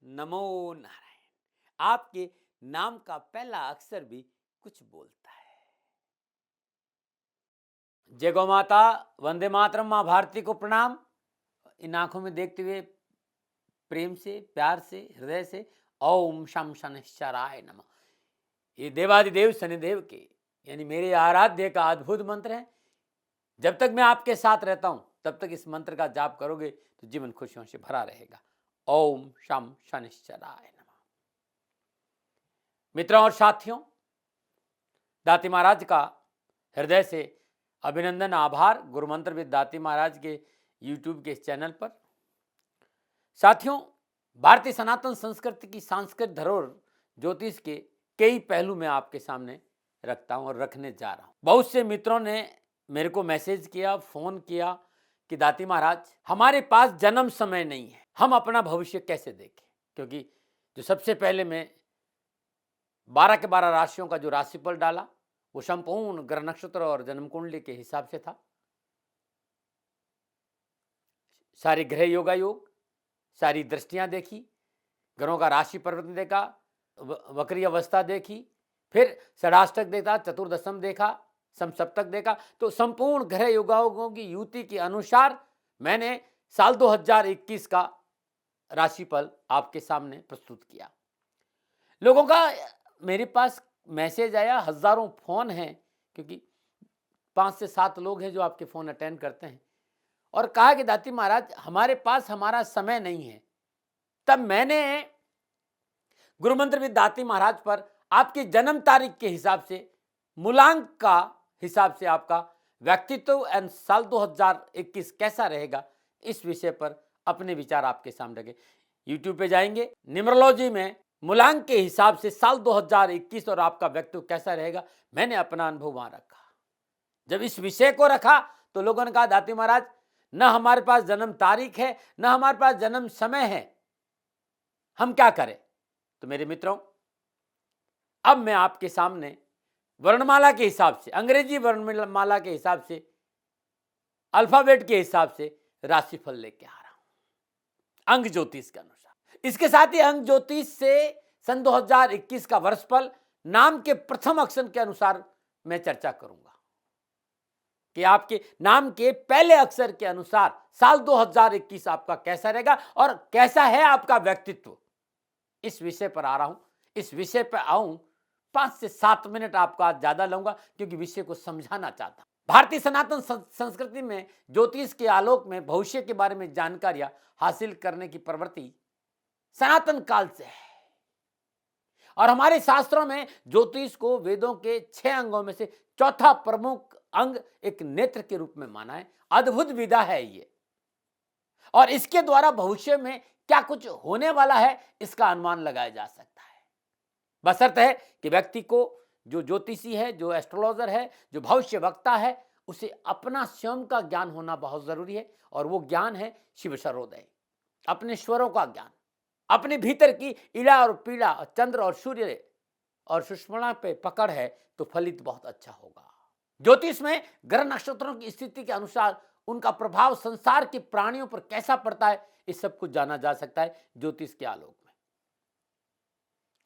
नमो नारायण। आपके नाम का पहला अक्षर भी कुछ बोलता है। जय गौ माता, वंदे मातरम, माँ भारती को प्रणाम। इन आंखों में देखते हुए प्रेम से, प्यार से, हृदय से ओम शम शनिश्चराय नमः। ये देवादिदेव शनिदेव के यानी मेरे आराध्य का अद्भुत मंत्र है। जब तक मैं आपके साथ रहता हूं तब तक इस मंत्र का जाप करोगे तो जीवन खुशियों से भरा रहेगा। ओम शम शनिश्चराय नमः। मित्रों और साथियों, दाती महाराज का हृदय से अभिनंदन, आभार। गुरु मंत्र विद दाती महाराज के यूट्यूब के चैनल पर। साथियों, भारतीय सनातन संस्कृति की सांस्कृतिक धरोहर ज्योतिष के कई पहलू मैं आपके सामने रखता हूं और रखने जा रहा हूं। बहुत से मित्रों ने मेरे को मैसेज किया, फोन किया कि दाती महाराज हमारे पास जन्म समय नहीं है, हम अपना भविष्य कैसे देखें। क्योंकि जो सबसे पहले मैं 12 के 12 राशियों का जो राशिफल डाला वो संपूर्ण ग्रह नक्षत्र और जन्म कुंडली के हिसाब से था। सारे ग्रह योगा योग, सारी दृष्टियां देखी, ग्रहों का राशि परिवर्तन देखा, वक्री अवस्था देखी, फिर षडाष्टक देखा, चतुर्दशम देखा, समसप्तक देखा। तो संपूर्ण ग्रह योगाओं की युति के अनुसार मैंने साल 2021 का राशिफल आपके सामने प्रस्तुत किया। लोगों का मेरे पास मैसेज आया, हजारों फोन हैं, क्योंकि 5 से 7 लोग हैं जो आपके फोन अटेंड करते हैं, और कहा कि दाती महाराज हमारे पास हमारा समय नहीं है। तब मैंने गुरु मंत्र विद दाती महाराज पर आपकी जन्म तारीख के हिसाब से, मूलांक का हिसाब से आपका व्यक्तित्व एंड साल 2021 कैसा रहेगा, इस विषय पर अपने विचार आपके सामने रखे। यूट्यूब पे जाएंगे, न्यूमरोलॉजी में मूलांक के हिसाब से साल 2021 और आपका व्यक्तित्व कैसा रहेगा, मैंने अपना अनुभव वहां रखा। जब इस विषय को रखा तो लोगों ने कहा दाती महाराज न हमारे पास जन्म तारीख है, न हमारे पास जन्म समय है, हम क्या करें। तो मेरे मित्रों, अब मैं आपके सामने वर्णमाला के हिसाब से, अंग्रेजी वर्णमाला के हिसाब से, अल्फाबेट के हिसाब से राशिफल लेके आ रहा हूं अंग ज्योतिष के अनुसार। इसके साथ ही अंग ज्योतिष से सन 2021 का वर्षफल नाम के प्रथम अक्षर के अनुसार मैं चर्चा करूंगा कि आपके नाम के पहले अक्षर के अनुसार साल 2021 आपका कैसा रहेगा और कैसा है आपका व्यक्तित्व। इस विषय पर आ रहा हूं। इस विषय पर आऊं 5 से 7 मिनट आपका आज ज्यादा लूंगा, क्योंकि विषय को समझाना चाहता हूं। भारतीय सनातन संस्कृति में ज्योतिष के आलोक में भविष्य के बारे में जानकारियां हासिल करने की प्रवृत्ति सनातन काल से है, और हमारे शास्त्रों में ज्योतिष को वेदों के 6 अंगों में से चौथा प्रमुख अंग एक नेत्र के रूप में माना है। अद्भुत विधा है ये, और इसके द्वारा भविष्य में क्या कुछ होने वाला है इसका अनुमान लगाया जा सकता है। बशर्ते है कि व्यक्ति को, जो ज्योतिषी है, जो एस्ट्रोलॉजर है, जो भविष्य वक्ता है, उसे अपना स्वयं का ज्ञान होना बहुत जरूरी है, और वो ज्ञान है शिव सर्वोदय, अपने स्वरों का ज्ञान, अपने भीतर की इड़ा और पीड़ा, चंद्र और सूर्य और सुषमणा पे पकड़ है तो फलित बहुत अच्छा होगा। ज्योतिष में ग्रह नक्षत्रों की स्थिति के अनुसार उनका प्रभाव संसार के प्राणियों पर कैसा पड़ता है, इस सब कुछ जाना जा सकता है ज्योतिष के आलोक में।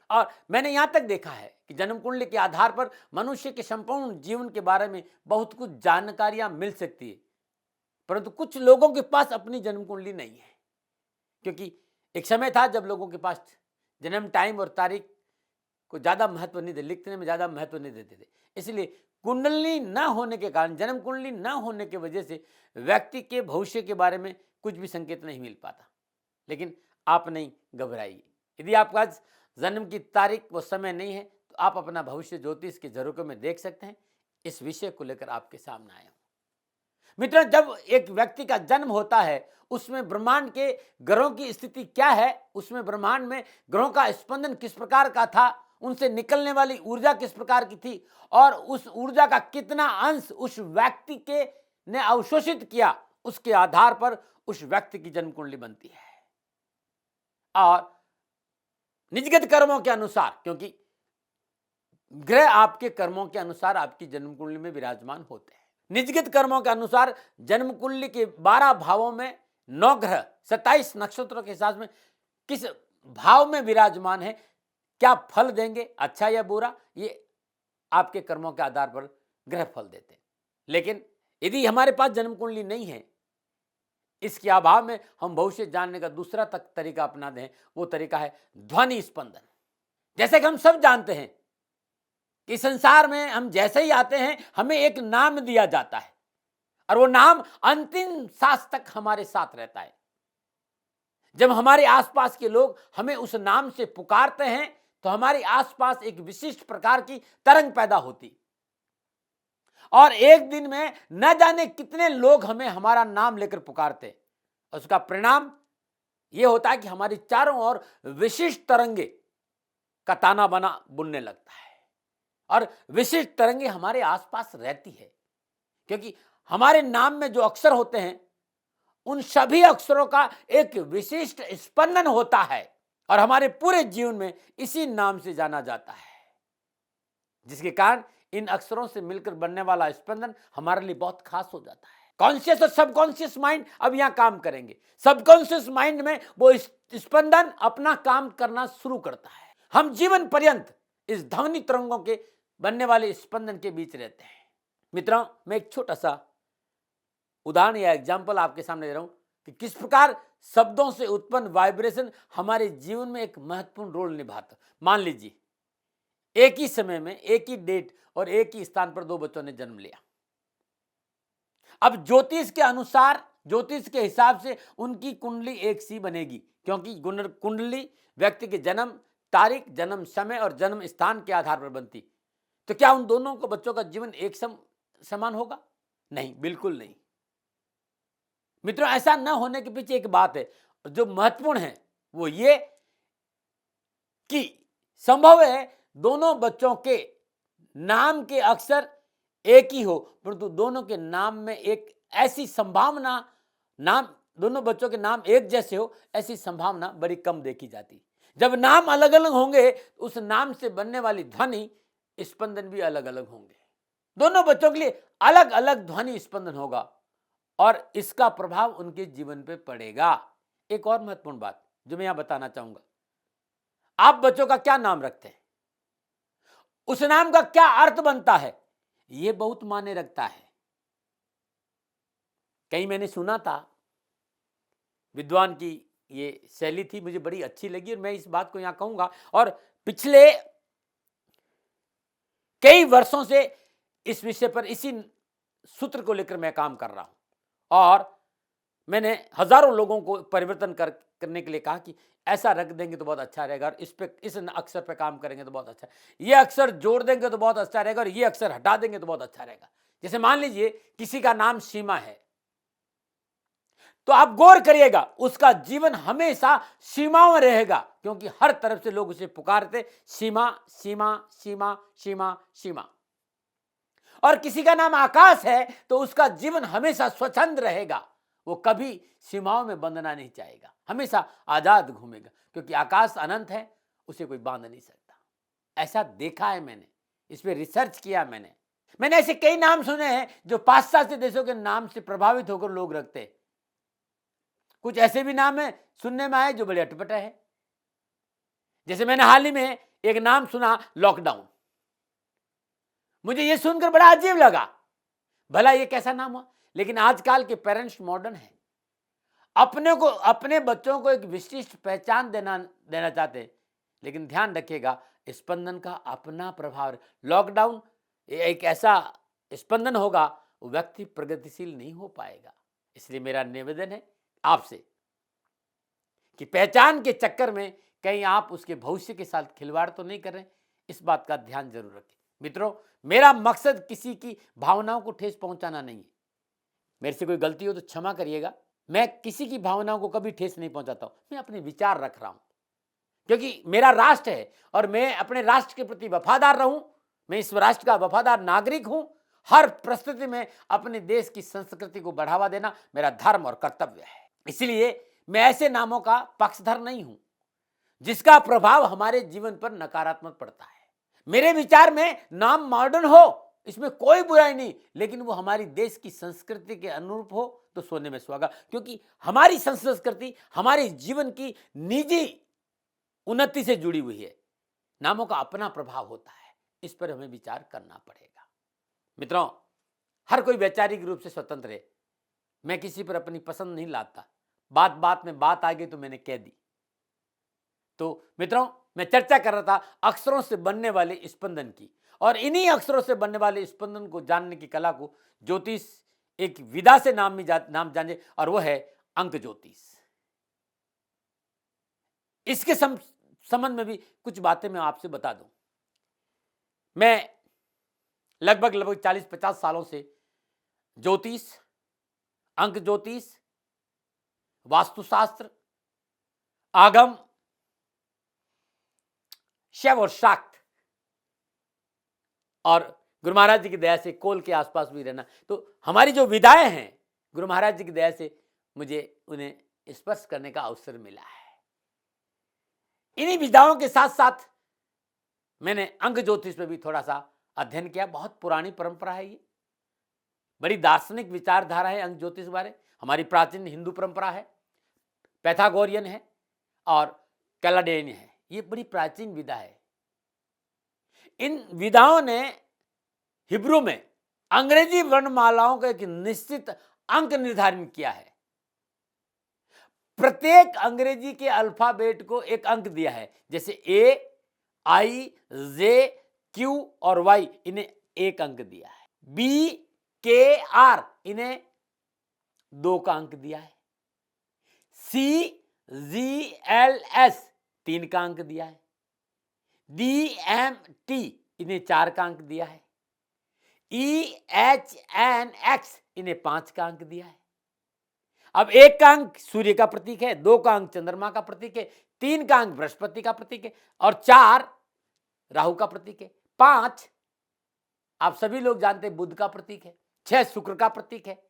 और मैंने यहां तक देखा है कि जन्म कुंडली के आधार पर मनुष्य के संपूर्ण जीवन के बारे में बहुत कुछ जानकारियां मिल सकती है, परंतु कुछ लोगों के पास अपनी जन्म कुंडली नहीं है। क्योंकि एक समय था जब लोगों के पास जन्म टाइम और तारीख को ज्यादा महत्व नहीं देते, लिखने में ज्यादा महत्व नहीं देते थे। इसलिए कुंडली न होने के कारण, जन्म कुंडली न होने की वजह से व्यक्ति के भविष्य के बारे में कुछ भी संकेत नहीं मिल पाता। लेकिन आप नहीं घबराइए, यदि आपका जन्म की तारीख व समय नहीं है तो आप अपना भविष्य ज्योतिष के जरूर में देख सकते हैं। इस विषय को लेकर आपके सामने आया हूं। मित्रों, जब एक व्यक्ति का जन्म होता है उसमें ब्रह्मांड के ग्रहों की स्थिति क्या है, उसमें ब्रह्मांड में ग्रहों का स्पंदन किस प्रकार का था, उनसे निकलने वाली ऊर्जा किस प्रकार की थी, और उस ऊर्जा का कितना अंश उस व्यक्ति के ने अवशोषित किया, उसके आधार पर उस व्यक्ति की जन्म कुंडली बनती है। और निजगत कर्मों के अनुसार, क्योंकि ग्रह आपके कर्मों के अनुसार आपकी जन्म कुंडली में विराजमान होते हैं, निजगत कर्मों के अनुसार जन्म कुंडली के 12 भावों में 9 ग्रह 27 नक्षत्रों के साथ में किस भाव में विराजमान है, क्या फल देंगे, अच्छा या बुरा, ये आपके कर्मों के आधार पर ग्रह फल देते हैं। लेकिन यदि हमारे पास जन्म कुंडली नहीं है, इसके अभाव में हम भविष्य जानने का दूसरा तरीका अपना दें, वो तरीका है ध्वनि स्पंदन। जैसे कि हम सब जानते हैं कि संसार में हम जैसे ही आते हैं हमें एक नाम दिया जाता है और वो नाम अंतिम सांस तक हमारे साथ रहता है। जब हमारे आसपास के लोग हमें उस नाम से पुकारते हैं तो हमारे आसपास एक विशिष्ट प्रकार की तरंग पैदा होती, और एक दिन में न जाने कितने लोग हमें हमारा नाम लेकर पुकारते। उसका परिणाम यह होता है कि हमारी चारों ओर विशिष्ट तरंगे का ताना बाना बुनने लगता है, और विशिष्ट तरंगे हमारे आसपास रहती है, क्योंकि हमारे नाम में जो अक्षर होते हैं उन सभी अक्षरों का एक विशिष्ट स्पंदन होता है, और हमारे पूरे जीवन में इसी नाम से जाना जाता है, जिसके कारण इन अक्षरों से मिलकर बनने वाला स्पंदन हमारे लिए बहुत खास हो जाता है। कॉन्शियस और सबकॉन्शियस माइंड अब यहां काम करेंगे। सबकॉन्शियस माइंड में वो स्पंदन अपना काम करना शुरू करता है। हम जीवन पर्यंत इस ध्वनि तरंगों के बनने वाले स्पंदन के बीच रहते हैं। मित्रों, मैं एक छोटा सा उदाहरण या एग्जाम्पल आपके सामने दे रहा हूं कि किस प्रकार शब्दों से उत्पन्न वाइब्रेशन हमारे जीवन में एक महत्वपूर्ण रोल निभाता। मान लीजिए एक ही समय में, एक ही डेट और एक ही स्थान पर दो बच्चों ने जन्म लिया। अब ज्योतिष के अनुसार, ज्योतिष के हिसाब से उनकी कुंडली एक सी बनेगी, क्योंकि कुंडली व्यक्ति के जन्म तारीख, जन्म समय और जन्म स्थान के आधार पर बनती। तो क्या उन दोनों को बच्चों का जीवन एक समान होगा? नहीं, बिल्कुल नहीं। मित्रों, ऐसा न होने के पीछे एक बात है जो महत्वपूर्ण है, वो ये कि संभव है दोनों बच्चों के नाम के अक्षर एक ही हो, परंतु दोनों के नाम में एक ऐसी संभावना, नाम दोनों बच्चों के नाम एक जैसे हो, ऐसी संभावना बड़ी कम देखी जाती। जब नाम अलग अलग होंगे उस नाम से बनने वाली ध्वनि स्पंदन भी अलग अलग होंगे। दोनों बच्चों के लिए अलग अलग ध्वनि स्पंदन होगा और इसका प्रभाव उनके जीवन पे पड़ेगा। एक और महत्वपूर्ण बात जो मैं यहां बताना चाहूंगा, आप बच्चों का क्या नाम रखते हैं, उस नाम का क्या अर्थ बनता है, यह बहुत मायने रखता है। कहीं मैंने सुना था, विद्वान की ये शैली थी, मुझे बड़ी अच्छी लगी और मैं इस बात को यहां कहूंगा। और पिछले कई वर्षों से इस विषय पर, इसी सूत्र को लेकर मैं काम कर रहा हूं और मैंने हजारों लोगों को परिवर्तन करने के लिए कहा कि ऐसा रख देंगे तो बहुत अच्छा रहेगा, और इस अक्षर पे काम करेंगे तो बहुत अच्छा, ये अक्षर जोड़ देंगे तो बहुत अच्छा रहेगा, और ये अक्षर हटा देंगे तो बहुत अच्छा रहेगा। जैसे मान लीजिए किसी का नाम सीमा है, तो आप गौर करिएगा उसका जीवन हमेशा सीमाओं में रहेगा, क्योंकि हर तरफ से लोग उसे पुकारते सीमा सीमा सीमा सीमा सीमा। और किसी का नाम आकाश है तो उसका जीवन हमेशा स्वच्छंद रहेगा, वो कभी सीमाओं में बंधना नहीं चाहेगा, हमेशा आजाद घूमेगा, क्योंकि आकाश अनंत है, उसे कोई बांध नहीं सकता। ऐसा देखा है मैंने, इस पे रिसर्च किया मैंने ऐसे कई नाम सुने हैं जो पाश्चात्य देशों के नाम से प्रभावित होकर लोग रखते हैं। कुछ ऐसे भी नाम है सुनने में आए जो बड़े अटपटे हैं। जैसे मैंने हाल ही में एक नाम सुना, लॉकडाउन। मुझे यह सुनकर बड़ा अजीब लगा, भला ये कैसा नाम हुआ। लेकिन आजकल के पेरेंट्स मॉडर्न हैं, अपने बच्चों को एक विशिष्ट पहचान देना चाहते हैं। लेकिन ध्यान रखिएगा, स्पंदन का अपना प्रभाव। लॉकडाउन एक ऐसा स्पंदन होगा, वो व्यक्ति प्रगतिशील नहीं हो पाएगा। इसलिए मेरा निवेदन है आपसे कि पहचान के चक्कर में कहीं आप उसके भविष्य के साथ खिलवाड़ तो नहीं कर रहे, इस बात का ध्यान जरूर रखें। मित्रों, मेरा मकसद किसी की भावनाओं को ठेस पहुंचाना नहीं है। मेरे से कोई गलती हो तो क्षमा करिएगा। मैं किसी की भावनाओं को कभी ठेस नहीं पहुंचाता हूं, मैं अपने विचार रख रहा हूं, क्योंकि मेरा राष्ट्र है और मैं अपने राष्ट्र के प्रति वफादार रहूं। मैं इस राष्ट्र का वफादार नागरिक हूं। हर परिस्थिति में अपने देश की संस्कृति को बढ़ावा देना मेरा धर्म और कर्तव्य है। इसलिए मैं ऐसे नामों का पक्षधर नहीं हूं जिसका प्रभाव हमारे जीवन पर नकारात्मक पड़ता है। मेरे विचार में नाम मॉडर्न हो, इसमें कोई बुराई नहीं, लेकिन वो हमारी देश की संस्कृति के अनुरूप हो तो सोने में सुहागा, क्योंकि हमारी संस्कृति हमारे जीवन की निजी उन्नति से जुड़ी हुई है। नामों का अपना प्रभाव होता है, इस पर हमें विचार करना पड़ेगा। मित्रों, हर कोई वैचारिक रूप से स्वतंत्र है। मैं किसी पर अपनी पसंद नहीं लाता। बात बात में बात आ गई तो मैंने कह दी। तो मित्रों, मैं चर्चा कर रहा था अक्षरों से बनने वाले स्पंदन की, और इन्हीं अक्षरों से बनने वाले स्पंदन को जानने की कला को ज्योतिष एक विधा से नाम जाने, और वो है अंक ज्योतिष। इसके संबंध में भी कुछ बातें मैं आपसे बता दूं। मैं लगभग 40-50 सालों से ज्योतिष, अंक ज्योतिष, वास्तुशास्त्र, आगम, शैव और शाक्त, और गुरु महाराज जी की दया से कोल के आसपास भी रहना, तो हमारी जो विधाएं हैं गुरु महाराज जी की दया से मुझे उन्हें स्पर्श करने का अवसर मिला है। इन्हीं विधाओं के साथ साथ मैंने अंक ज्योतिष में भी थोड़ा सा अध्ययन किया। बहुत पुरानी परंपरा है, ये बड़ी दार्शनिक विचारधारा है अंक ज्योतिष बारे। हमारी प्राचीन हिंदू परंपरा है, पैथागोरियन है और कैलाडेन है। ये बड़ी प्राचीन विधा है। इन विधाओं ने हिब्रू में अंग्रेजी वर्णमालाओं का एक निश्चित अंक निर्धारित किया है। प्रत्येक अंग्रेजी के अल्फाबेट को एक अंक दिया है। जैसे ए, आई, जे, क्यू और वाई, इन्हें एक अंक दिया है। बी, के, आर, इन्हें 2 का अंक दिया है। सी, जी, एल, एस, 3 का अंक दिया है। डी, एम, टी, इन्हें 4 का अंक दिया है। ई, एच, एन, एक्स, इन्हें 5 का अंक दिया है। अब 1 का अंक सूर्य का प्रतीक है, 2 का अंक चंद्रमा का प्रतीक है, 3 का अंक बृहस्पति का प्रतीक है, और 4 राहु का प्रतीक है। 5 आप सभी लोग जानते हैं बुध का प्रतीक है। 6 शुक्र का प्रतीक है,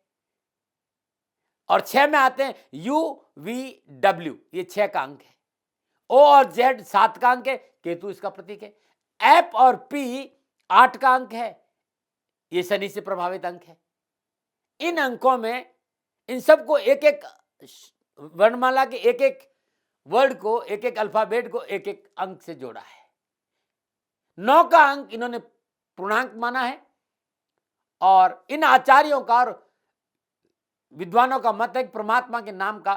और 6 में आते हैं यू, वी, डब्ल्यू, ये 6 का अंक है। ओ और जेड 7 का अंक है, केतु इसका प्रतीक है। एफ और पी 8 का अंक है, ये शनि से प्रभावित अंक है। इन अंकों में इन सबको एक एक वर्णमाला के एक एक वर्ड को, एक एक अल्फाबेट को एक एक अंक से जोड़ा है। 9 का अंक इन्होंने पूर्णांक माना है, और इन आचार्यों का और विद्वानों का मत है कि परमात्मा के नाम का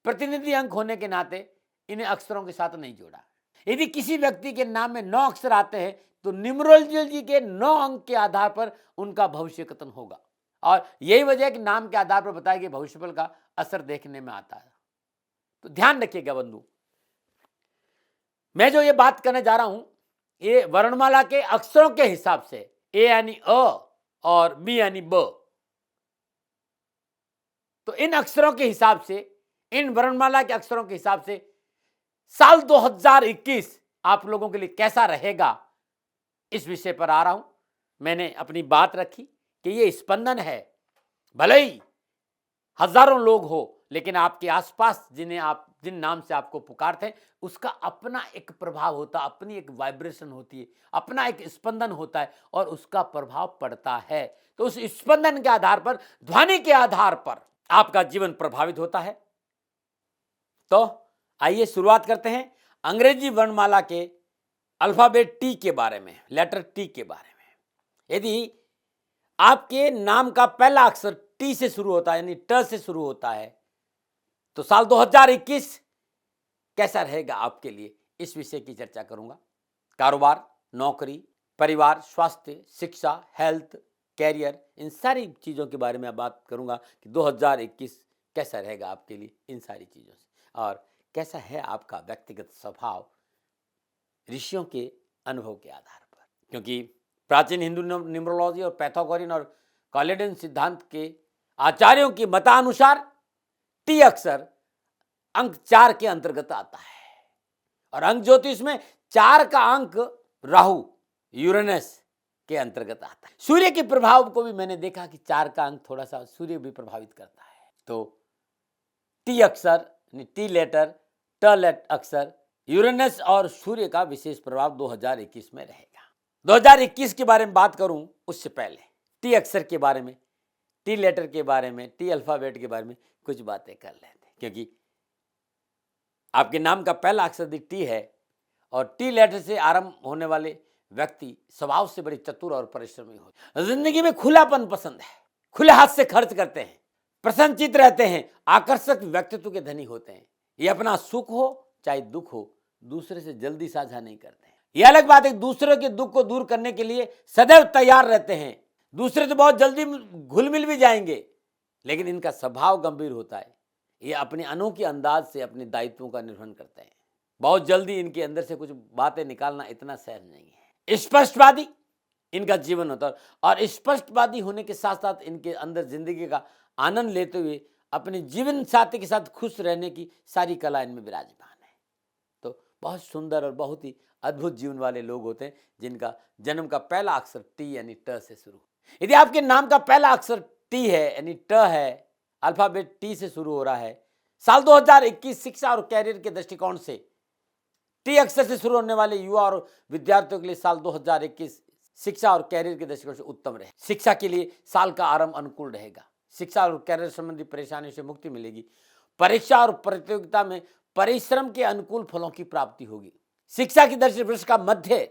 प्रतिनिधि अंक होने के नाते इन्हें अक्षरों के साथ नहीं जोड़ा। यदि किसी व्यक्ति के नाम में 9 अक्षर आते हैं तो न्यूमरोलॉजी के 9 अंक के आधार पर उनका भविष्य कथन होगा, और यही वजह है कि नाम के आधार पर बताया गया भविष्यफल का असर देखने में आता है। तो ध्यान रखिएगा बंधु, मैं जो ये बात करने जा रहा हूं ये वर्णमाला के अक्षरों के हिसाब से, ए यानी अ और बी यानी ब। तो इन अक्षरों के हिसाब से, इन वर्णमाला के अक्षरों के हिसाब से साल 2021 आप लोगों के लिए कैसा रहेगा, इस विषय पर आ रहा हूं। मैंने अपनी बात रखी कि ये स्पंदन है। भले ही हजारों लोग हो, लेकिन आपके आसपास जिन नाम से आपको पुकारते हैं उसका अपना एक प्रभाव होता है, अपनी एक वाइब्रेशन होती है, अपना एक स्पंदन होता है, और उसका प्रभाव पड़ता है। तो उस स्पंदन के आधार पर, ध्वनि के आधार पर आपका जीवन प्रभावित होता है। तो आइए शुरुआत करते हैं अंग्रेजी वर्णमाला के अल्फाबेट टी के बारे में, लेटर टी के बारे में। यदि आपके नाम का पहला अक्षर टी से शुरू होता है, यानी ट से शुरू होता है, तो साल 2021 कैसा रहेगा आपके लिए, इस विषय की चर्चा करूंगा। कारोबार, नौकरी, परिवार, स्वास्थ्य, शिक्षा, हेल्थ, कैरियर, इन सारी चीज़ों के बारे में बात करूंगा कि 2021 कैसा रहेगा आपके लिए इन सारी चीज़ों से, और कैसा है आपका व्यक्तिगत स्वभाव ऋषियों के अनुभव के आधार पर। क्योंकि प्राचीन हिंदू न्यूमरोलॉजी और पैथागोरियन और कैलेडेन सिद्धांत के आचार्यों की मतानुसार टी अक्षर अंक 4 के अंतर्गत आता है, और अंक ज्योतिष में 4 का अंक राहु, यूरेनस के अंतर्गत आता है। सूर्य के प्रभाव को भी मैंने देखा कि 4 का अंक थोड़ा सा सूर्य भी प्रभावित करता है। तो टी अक्षर, टी लेटर, ट अक्षर, यूरेनस और सूर्य का विशेष प्रभाव 2021 में रहेगा। 2021 के बारे में बात करूं उससे पहले टी अक्षर के बारे में, टी लेटर के बारे में, टी अल्फाबेट के बारे में कुछ बातें कर लेते हैं, क्योंकि आपके नाम का पहला अक्षर यदि टी है और टी लेटर से आरंभ होने वाले व्यक्ति स्वभाव से बड़े चतुर और परिश्रमी होते। जिंदगी में खुलापन पसंद है, खुले हाथ से खर्च करते हैं, प्रसन्नचित्त रहते हैं, आकर्षक व्यक्तित्व के धनी होते हैं। ये अपना सुख हो चाहे दुख हो दूसरे से जल्दी साझा नहीं करते हैं। यह अलग बात है, दूसरे के दुख को दूर करने के लिए सदैव तैयार रहते हैं। दूसरे तो बहुत जल्दी घुल मिल भी जाएंगे, लेकिन इनका स्वभाव गंभीर होता है। ये अपने अनोखी अंदाज से अपने दायित्वों का निर्वहन करते हैं। बहुत जल्दी इनके अंदर से कुछ बातें निकालना इतना सहज नहीं है। स्पष्टवादी इनका जीवन होता है और स्पष्टवादी होने के साथ साथ इनके अंदर जिंदगी का आनंद लेते हुए अपने जीवन साथी के साथ खुश रहने की सारी कला इनमें विराजमान है। तो बहुत सुंदर और बहुत ही अद्भुत जीवन वाले लोग होते हैं जिनका जन्म का पहला अक्षर टी यानी ट से शुरू। यदि आपके नाम का पहला अक्षर टी है यानी ट है, अल्फाबेट टी से शुरू हो रहा है, साल 2021 शिक्षा और कैरियर के दृष्टिकोण से टी अक्षर से शुरू होने वाले युवा और विद्यार्थियों के लिए साल 2021 शिक्षा और कैरियर के दृष्टिकोण से उत्तम रहे। शिक्षा के लिए साल का आरंभ अनुकूल रहेगा। शिक्षा और कैरियर संबंधी परेशानियों से मुक्ति मिलेगी। परीक्षा और प्रतियोगिता में परिश्रम के अनुकूल फलों की प्राप्ति होगी। शिक्षा की दृष्टि वर्ष का मध्य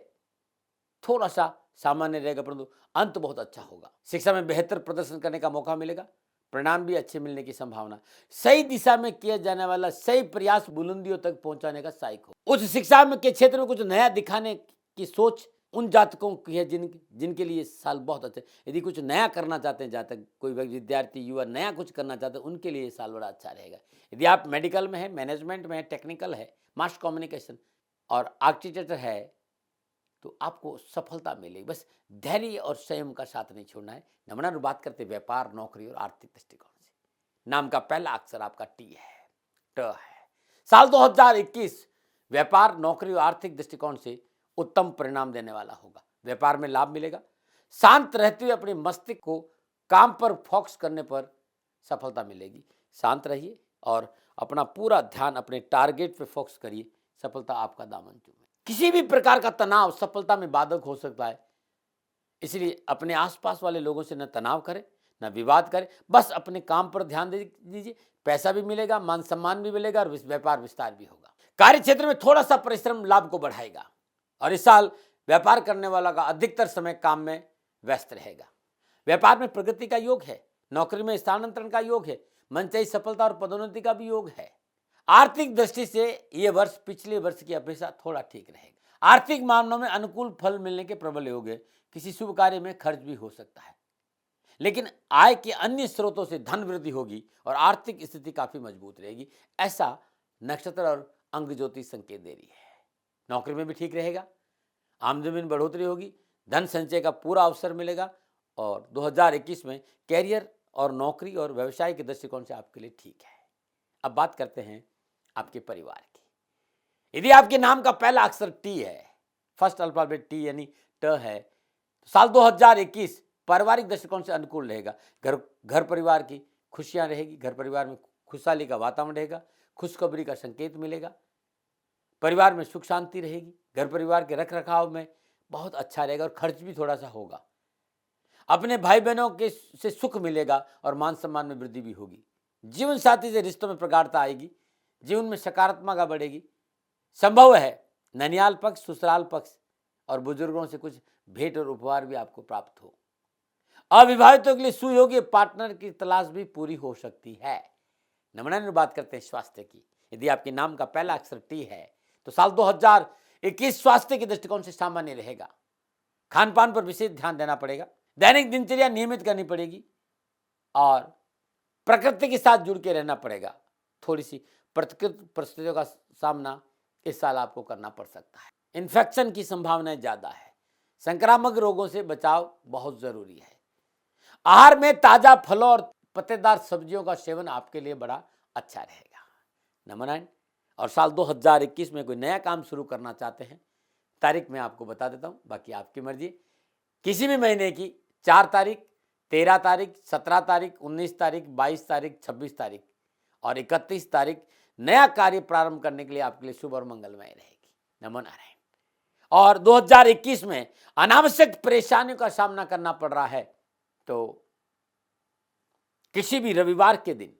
थोड़ा सा सामान्य रहेगा, परंतु अंत बहुत अच्छा होगा। शिक्षा में बेहतर प्रदर्शन करने का मौका मिलेगा, परिणाम भी अच्छे मिलने की संभावना। सही दिशा में किया जाने वाला सही प्रयास बुलंदियों तक पहुंचाने का सहायक हो। उच्च शिक्षा के क्षेत्र में कुछ नया दिखाने की सोच उन जातकों की है जिनके लिए साल बहुत अच्छा। यदि कुछ नया करना चाहते हैं, जातक कोई विद्यार्थी युवा नया कुछ करना चाहते हैं, उनके लिए ये साल बड़ा अच्छा रहेगा। यदि आप मेडिकल में है, मैनेजमेंट में है, टेक्निकल है, मास कम्युनिकेशन और आर्किटेक्चर है, तो आपको सफलता मिलेगी। बस धैर्य और संयम का साथ नहीं छोड़ना है। नमूना बात करते व्यापार, नौकरी और आर्थिक दृष्टिकोण से। नाम का पहला अक्षर आपका टी है, ट है। साल 2021 व्यापार, नौकरी और आर्थिक दृष्टिकोण से उत्तम परिणाम देने वाला होगा। व्यापार में लाभ मिलेगा। शांत रहते हुए अपने मस्तिष्क को काम पर फोकस करने पर सफलता मिलेगी। शांत रहिए और अपना पूरा ध्यान अपने टारगेट पे फोकस करिए, सफलता आपका दामन चूमे। किसी भी प्रकार का तनाव सफलता में बाधक हो सकता है, इसलिए अपने आसपास वाले लोगों से न तनाव करें न विवाद करें, बस अपने काम पर ध्यान दीजिए। पैसा भी मिलेगा, मान सम्मान भी मिलेगा और व्यापार विस्तार भी होगा। कार्य क्षेत्र में थोड़ा सा परिश्रम लाभ को बढ़ाएगा और इस साल व्यापार करने वाला का अधिकतर समय काम में व्यस्त रहेगा। व्यापार में प्रगति का योग है, नौकरी में स्थानांतरण का योग है, मनचाही सफलता और पदोन्नति का भी योग है। आर्थिक दृष्टि से यह वर्ष पिछले वर्ष की अपेक्षा थोड़ा ठीक रहेगा। आर्थिक मामलों में अनुकूल फल मिलने के प्रबल योग है। किसी शुभ कार्य में खर्च भी हो सकता है, लेकिन आय के अन्य स्रोतों से धन वृद्धि होगी और आर्थिक स्थिति काफी मजबूत रहेगी, ऐसा नक्षत्र और अंग ज्योतिष संकेत दे रही है। नौकरी में भी ठीक रहेगा, आमदनी में बढ़ोतरी होगी, धन संचय का पूरा अवसर मिलेगा और 2021 में कैरियर और नौकरी और व्यवसाय के दृष्टिकोण से आपके लिए ठीक है। अब बात करते हैं आपके परिवार की। यदि आपके नाम का पहला अक्षर टी है, फर्स्ट अल्फाबेट टी यानी ट है, तो साल 2021 पारिवारिक दृष्टिकोण से अनुकूल रहेगा। घर परिवार की खुशियां रहेगी, घर परिवार में खुशहाली का वातावरण रहेगा, खुशखबरी का संकेत मिलेगा, परिवार में सुख शांति रहेगी, घर परिवार के रख रखाव में बहुत अच्छा रहेगा और खर्च भी थोड़ा सा होगा। अपने भाई बहनों के से सुख मिलेगा और मान सम्मान में वृद्धि भी होगी। जीवन साथी से रिश्तों में प्रगाढ़ता आएगी, जीवन में सकारात्मकता बढ़ेगी। संभव है ननियाल पक्ष, ससुराल पक्ष और बुजुर्गों से कुछ भेंट और उपहार भी आपको प्राप्त हो। अविवाहितों के लिए सुयोग्य पार्टनर की तलाश भी पूरी हो सकती है। नमूना बात करते हैं स्वास्थ्य की। यदि आपके नाम का पहला अक्षर टी है तो साल 2021 स्वास्थ्य के दृष्टिकोण से सामान्य रहेगा। खान पान पर विशेष ध्यान देना पड़ेगा, दैनिक दिनचर्या नियमित करनी पड़ेगी और प्रकृति के साथ जुड़ के रहना पड़ेगा। थोड़ी सी प्रतिकूल परिस्थितियों का सामना इस साल आपको करना पड़ सकता है। इन्फेक्शन की संभावनाएं ज्यादा है, संक्रामक रोगों से बचाव बहुत जरूरी है। आहार में ताजा फलों और पत्तेदार सब्जियों का सेवन आपके लिए बड़ा अच्छा रहेगा। नंबर 9 और साल 2021 में कोई नया काम शुरू करना चाहते हैं, तारीख मैं आपको बता देता हूं, बाकी आपकी मर्जी। किसी भी महीने की 4 तारीख, 13 तारीख, 17 तारीख, 19 तारीख, 22 तारीख, 26 तारीख और 31 तारीख नया कार्य प्रारंभ करने के लिए आपके लिए शुभ और मंगलमय रहेगी। नमो नारायण। और 2021 में अनावश्यक परेशानियों का सामना करना पड़ रहा है तो किसी भी रविवार के दिन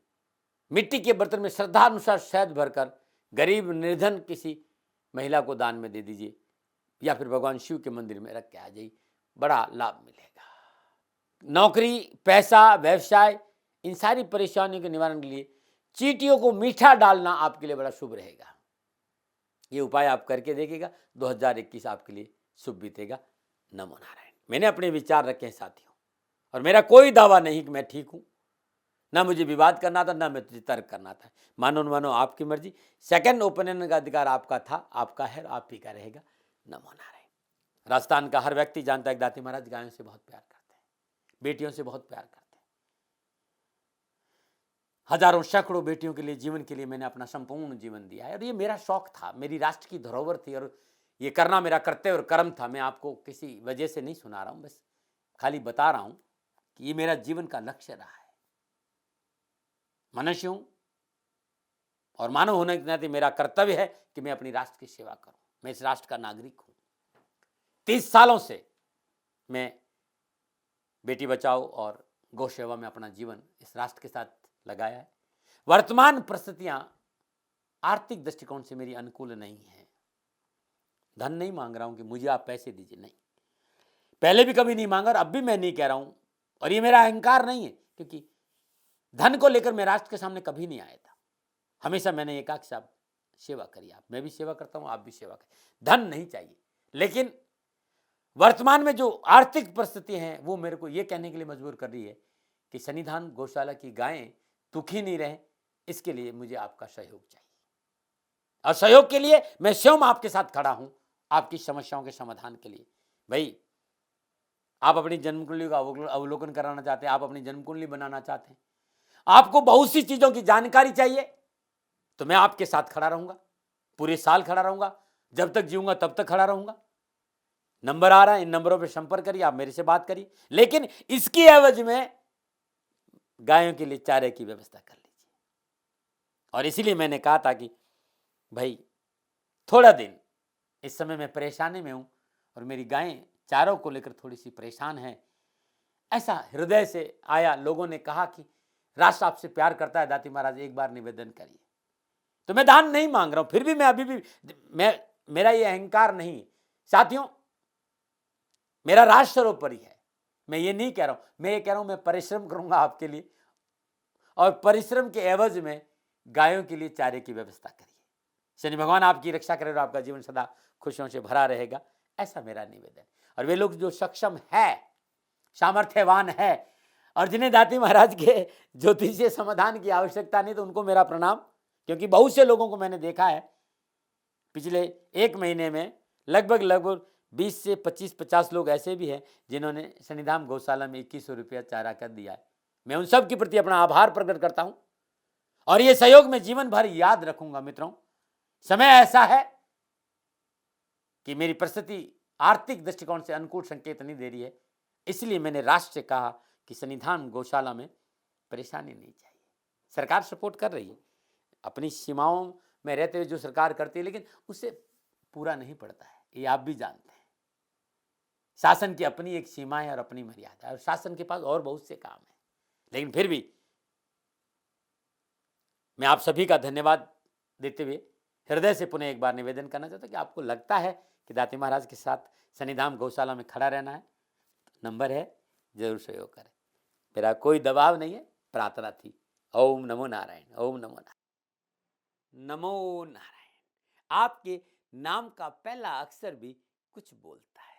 मिट्टी के बर्तन में श्रद्धा अनुसार शहद भरकर गरीब निर्धन किसी महिला को दान में दे दीजिए, या फिर भगवान शिव के मंदिर में रख के आ जाइए, बड़ा लाभ मिलेगा। नौकरी, पैसा, व्यवसाय, इन सारी परेशानियों के निवारण के लिए चींटियों को मीठा डालना आपके लिए बड़ा शुभ रहेगा। ये उपाय आप करके देखिएगा, 2021 आपके लिए शुभ बीतेगा। नमो नारायण। मैंने अपने विचार रखे हैं साथियों, और मेरा कोई दावा नहीं कि मैं ठीक हूं, ना मुझे विवाद करना था, ना मुझे तर्क करना था। मानो न मानो आपकी मर्जी। सेकंड ओपिनियन का अधिकार आपका था, आपका है, आप ही का रहेगा। नमो नारायण। राजस्थान का हर व्यक्ति जानता है कि दाती महाराज गायों से बहुत प्यार करते हैं, बेटियों से बहुत प्यार करते हैं। हजारों सैकड़ों बेटियों के लिए, जीवन के लिए मैंने अपना संपूर्ण जीवन दिया है, और ये मेरा शौक था, मेरी राष्ट्र की धरोहर थी, और ये करना मेरा कर्तव्य और कर्म था। मैं आपको किसी वजह से नहीं सुना रहा हूं, बस खाली बता रहा हूं कि ये मेरा जीवन का लक्ष्य रहा है। मनुष्य हूं और मानव होने के नाते मेरा कर्तव्य है कि मैं अपनी राष्ट्र की सेवा करूं। मैं इस राष्ट्र का नागरिक हूं। 30 सालों से मैं बेटी बचाओ और गौ सेवा में अपना जीवन इस राष्ट्र के साथ लगाया है। वर्तमान परिस्थितियां आर्थिक दृष्टिकोण से मेरी अनुकूल नहीं है। धन नहीं मांग रहा हूं कि मुझे आप पैसे दीजिए, नहीं, पहले भी कभी नहीं मांगा और अब भी मैं नहीं कह रहा हूं, और ये मेरा अहंकार नहीं है, क्योंकि धन को लेकर मैं राष्ट्र के सामने कभी नहीं आया था। हमेशा मैंने ये कहा कि साहब सेवा करिए आप, मैं भी सेवा करता हूं, आप भी सेवा करें, धन नहीं चाहिए। लेकिन वर्तमान में जो आर्थिक परिस्थिति है वो मेरे को ये कहने के लिए मजबूर कर रही है कि सन्निधान गौशाला की गायें दुखी नहीं रहे, इसके लिए मुझे आपका सहयोग चाहिए, और सहयोग के लिए मैं स्वयं आपके साथ खड़ा हूं, आपकी समस्याओं के समाधान के लिए। भाई, आप अपनी जन्म कुंडली का अवलोकन कराना चाहते हैं, आप अपनी जन्म कुंडली बनाना चाहते हैं, आपको बहुत सी चीजों की जानकारी चाहिए, तो मैं आपके साथ खड़ा रहूंगा, पूरे साल खड़ा रहूंगा, जब तक जीऊंगा तब तक खड़ा रहूंगा। नंबर आ रहा है, इन नंबरों पर संपर्क करिए, आप मेरे से बात करिए, लेकिन इसकी एवज में गायों के लिए चारे की व्यवस्था कर लीजिए। और इसीलिए मैंने कहा था कि भाई थोड़ा दिन इस समय मैं परेशानी में हूं और मेरी गायें चारों को लेकर थोड़ी सी परेशान है। ऐसा हृदय से आया, लोगों ने कहा कि राष्ट्र आपसे प्यार करता है दाती महाराज, एक बार निवेदन करिए। तो मैं दान नहीं मांग रहा हूं, फिर भी मैं अभी भी मेरा ये अहंकार नहीं साथियों, मेरा राष्ट्र सर्वोपरि है। मैं ये नहीं कह रहा हूं, मैं ये कह रहा हूं मैं परिश्रम करूंगा आपके लिए, और परिश्रम के एवज में गायों के लिए चारे की व्यवस्था करिए। शनि भगवान आपकी रक्षा करे और आपका जीवन सदा खुशियों से भरा रहेगा, ऐसा मेरा निवेदन। और वे लोग जो सक्षम है, सामर्थ्यवान है, और जिन्हें दाती महाराज के ज्योतिषीय समाधान की आवश्यकता नहीं, तो उनको मेरा प्रणाम, क्योंकि बहुत से लोगों को मैंने देखा है पिछले 1 महीने में लगभग 20 से 25-50 लोग ऐसे भी हैं जिन्होंने सन्निधान गौशाला में 2100 रुपया चारा कर दिया है। मैं उन सब के प्रति अपना आभार प्रकट करता हूं, और ये सहयोग में जीवन भर याद रखूंगा। मित्रों, समय ऐसा है कि मेरी परिस्थिति आर्थिक दृष्टिकोण से अनुकूल संकेत नहीं दे रही है, इसलिए मैंने राष्ट्र से कहा कि सन्निधान गौशाला में परेशानी नहीं चाहिए। सरकार सपोर्ट कर रही है, अपनी सीमाओं में रहते हुए जो सरकार करती है, लेकिन उससे पूरा नहीं पड़ता है, ये आप भी जानते हैं। शासन की अपनी एक सीमा है और अपनी मर्यादा है, और शासन के पास और बहुत से काम है। लेकिन फिर भी मैं आप सभी का धन्यवाद देते हुए हृदय से पुनः एक बार निवेदन करना चाहता हूं कि आपको लगता है कि दाती महाराज के साथ सन्निधान गौशाला में खड़ा रहना है, नंबर है, जरूर सहयोग करें। मेरा कोई दबाव नहीं है, प्रार्थना थी। ओम नमो नारायण, ओम नमो नारायण। नमो नारायण। आपके नाम का पहला अक्षर भी कुछ बोलता है।